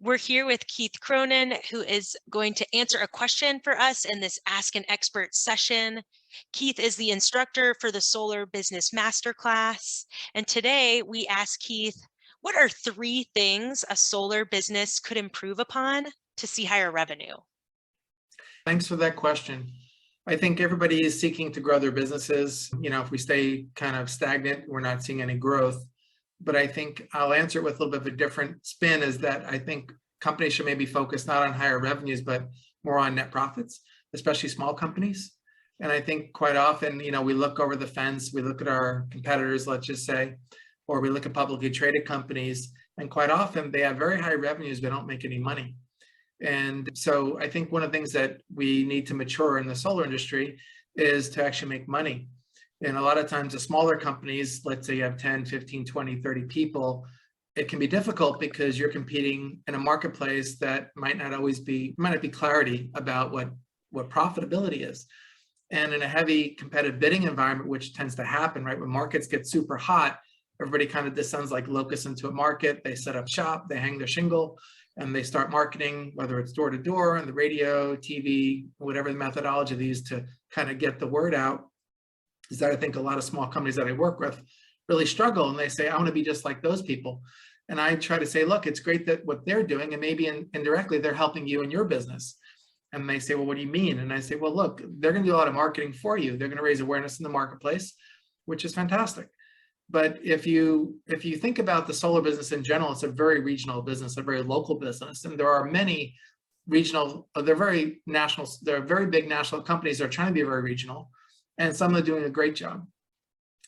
We're here with Keith Cronin, who is going to answer a question for us in this Ask an Expert session. Keith is the instructor for the Solar Business Masterclass. And today we ask Keith, what are 3 things a solar business could improve upon to see higher revenue? Thanks for that question. I think everybody is seeking to grow their businesses. If we stay kind of stagnant, we're not seeing any growth. But I think I'll answer it with a little bit of a different spin, is that I think companies should maybe focus not on higher revenues, but more on net profits, especially small companies. And I think quite often, we look over the fence, we look at our competitors, let's just say, or we look at publicly traded companies, and quite often they have very high revenues, but don't make any money. And so I think one of the things that we need to mature in the solar industry is to actually make money. And a lot of times the smaller companies, let's say you have 10, 15, 20, 30 people, it can be difficult because you're competing in a marketplace that might not be clarity about what profitability is. And in a heavy competitive bidding environment, which tends to happen, right? When markets get super hot, everybody kind of descends like locusts into a market. They set up shop, they hang their shingle, and they start marketing, whether it's door to door, on the radio, TV, whatever the methodology they use to kind of get the word out. Is that I think a lot of small companies that I work with really struggle, and they say, I want to be just like those people. And I try to say, look, it's great that what they're doing, and maybe indirectly they're helping you in your business. And they say, well, what do you mean? And I say, well, look, they're going to do a lot of marketing for you. They're going to raise awareness in the marketplace, which is fantastic. But if you think about the solar business in general, it's a very regional business, a very local business. And there are many regional, they're very national, there are very big national companies that are trying to be very regional, and some are doing a great job.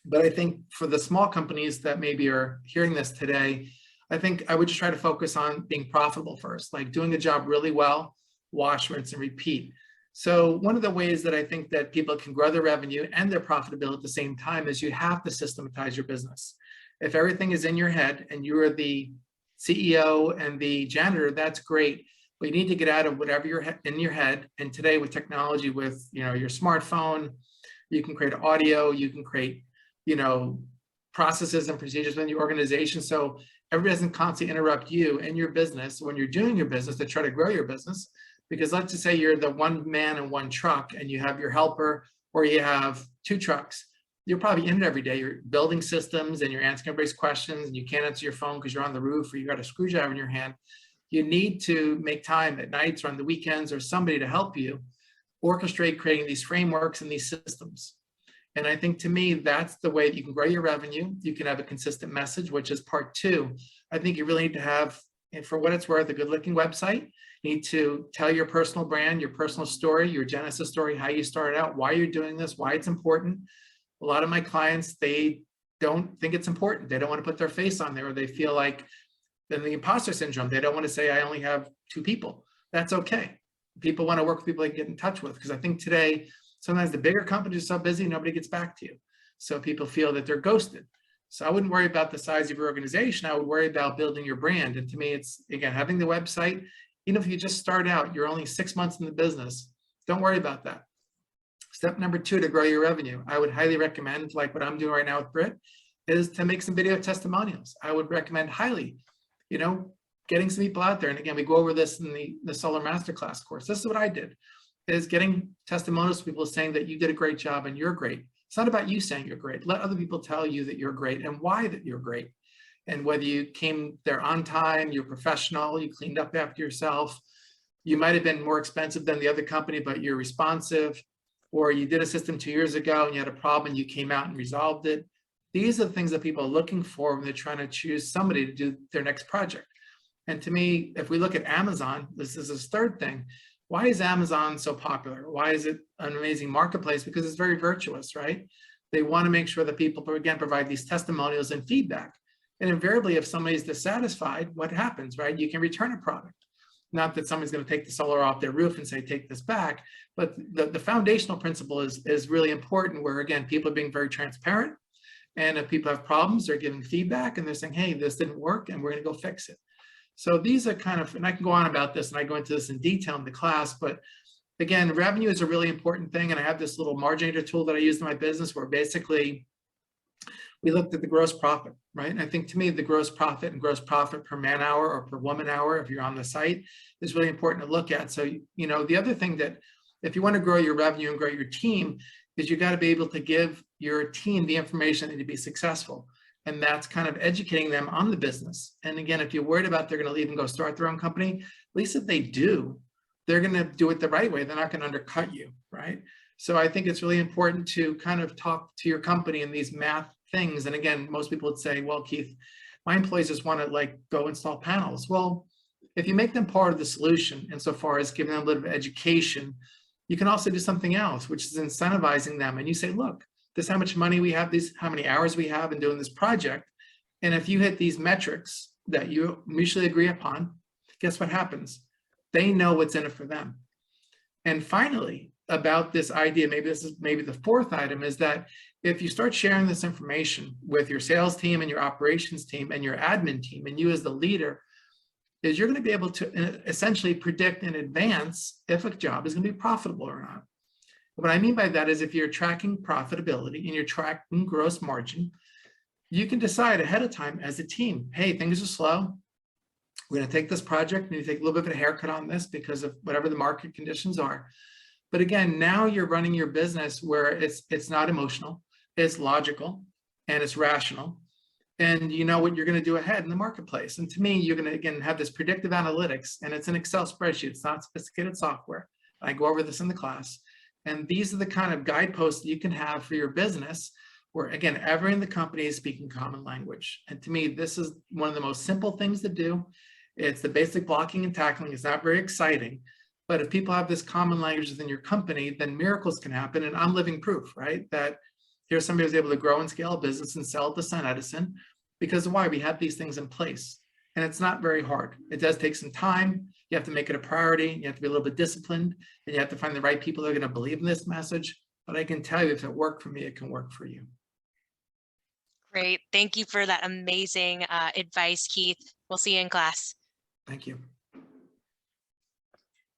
But I think for the small companies that maybe are hearing this today, I think I would just try to focus on being profitable first, like doing a job really well, wash, rinse, and repeat. So one of the ways that I think that people can grow their revenue and their profitability at the same time is you have to systematize your business. If everything is in your head and you are the CEO and the janitor, that's great. But you need to get out of whatever you're in your head. And today with technology, with your smartphone, you can create audio, you can create processes and procedures within your organization. So everybody doesn't constantly interrupt you and your business when you're doing your business to try to grow your business. Because let's just say you're the one man and one truck and you have your helper, or you have 2 trucks. You're probably in it every day. You're building systems and you're answering everybody's questions, and you can't answer your phone because you're on the roof or you got a screwdriver in your hand. You need to make time at nights or on the weekends or somebody to help you orchestrate creating these frameworks and these systems. And I think, to me, that's the way that you can grow your revenue. You can have a consistent message, which is part 2. I think you really need to have, and for what it's worth, a good looking website. You need to tell your personal brand, your personal story, your genesis story, how you started out, why you're doing this, why it's important. A lot of my clients, they don't think it's important. They don't want to put their face on there, or they feel like then the imposter syndrome. They don't want to say, I only have 2 people. That's okay. People want to work with people they can get in touch with, because I think today, sometimes the bigger companies are so busy, nobody gets back to you. So people feel that they're ghosted. So I wouldn't worry about the size of your organization. I would worry about building your brand. And to me, it's, again, having the website. Even if you just start out, you're only 6 months in the business, don't worry about that. Step number 2 to grow your revenue, I would highly recommend, like what I'm doing right now with Britt, is to make some video testimonials. I would recommend highly, getting some people out there. And again, we go over this in the Solar Masterclass course. This is what I did, is getting testimonials to people saying that you did a great job and you're great. It's not about you saying you're great. Let other people tell you that you're great and why that you're great. And whether you came there on time, you're professional, you cleaned up after yourself, you might have been more expensive than the other company, but you're responsive, or you did a system 2 years ago and you had a problem and you came out and resolved it. These are the things that people are looking for when they're trying to choose somebody to do their next project. And to me, if we look at Amazon, this is this 3rd thing. Why is Amazon so popular? Why is it an amazing marketplace? Because it's very virtuous, right? They want to make sure that people, again, provide these testimonials and feedback. And invariably, if somebody's dissatisfied, what happens, right? You can return a product. Not that somebody's going to take the solar off their roof and say, take this back. But the foundational principle is really important, where, again, people are being very transparent. And if people have problems, they're giving feedback and they're saying, hey, this didn't work and we're going to go fix it. So these are kind of, and I can go on about this and I go into this in detail in the class, but again, revenue is a really important thing. And I have this little marginator tool that I use in my business, where basically we looked at the gross profit, right? And I think to me, the gross profit and gross profit per man hour or per woman hour, if you're on the site, is really important to look at. So, the other thing that if you want to grow your revenue and grow your team is you got to be able to give your team the information to be successful. And that's kind of educating them on the business. And again, if you're worried about they're going to leave and go start their own company, at least if they do, they're going to do it the right way. They're not going to undercut you, right? So I think it's really important to kind of talk to your company in these math things. And again, most people would say, well, Keith, my employees just want to go install panels. Well, if you make them part of the solution insofar as giving them a little bit of education, you can also do something else, which is incentivizing them. And you say, look, this is how much money we have, how many hours we have in doing this project. And if you hit these metrics that you mutually agree upon, guess what happens? They know what's in it for them. And finally, about this idea, maybe this is the fourth item, is that if you start sharing this information with your sales team and your operations team and your admin team and you as the leader, is you're going to be able to essentially predict in advance if a job is going to be profitable or not. What I mean by that is if you're tracking profitability and you're tracking gross margin, you can decide ahead of time as a team, hey, things are slow. We're going to take this project and you take a little bit of a haircut on this because of whatever the market conditions are. But again, now you're running your business where it's not emotional, it's logical, and it's rational. And you know what you're going to do ahead in the marketplace. And to me, you're going to, again, have this predictive analytics, and it's an Excel spreadsheet. It's not sophisticated software. I go over this in the class. And these are the kind of guideposts you can have for your business where, again, everyone in the company is speaking common language. And to me, this is one of the most simple things to do. It's the basic blocking and tackling. It's not very exciting. But if people have this common language within your company, then miracles can happen. And I'm living proof, right? That here's somebody who's able to grow and scale a business and sell it to Sun Edison because of why we have these things in place. And it's not very hard. It does take some time. You have to make it a priority. You have to be a little bit disciplined, and you have to find the right people that are going to believe in this message. But I can tell you, if it worked for me, it can work for you. Great. Thank you for that amazing advice, Keith. We'll see you in class. Thank you.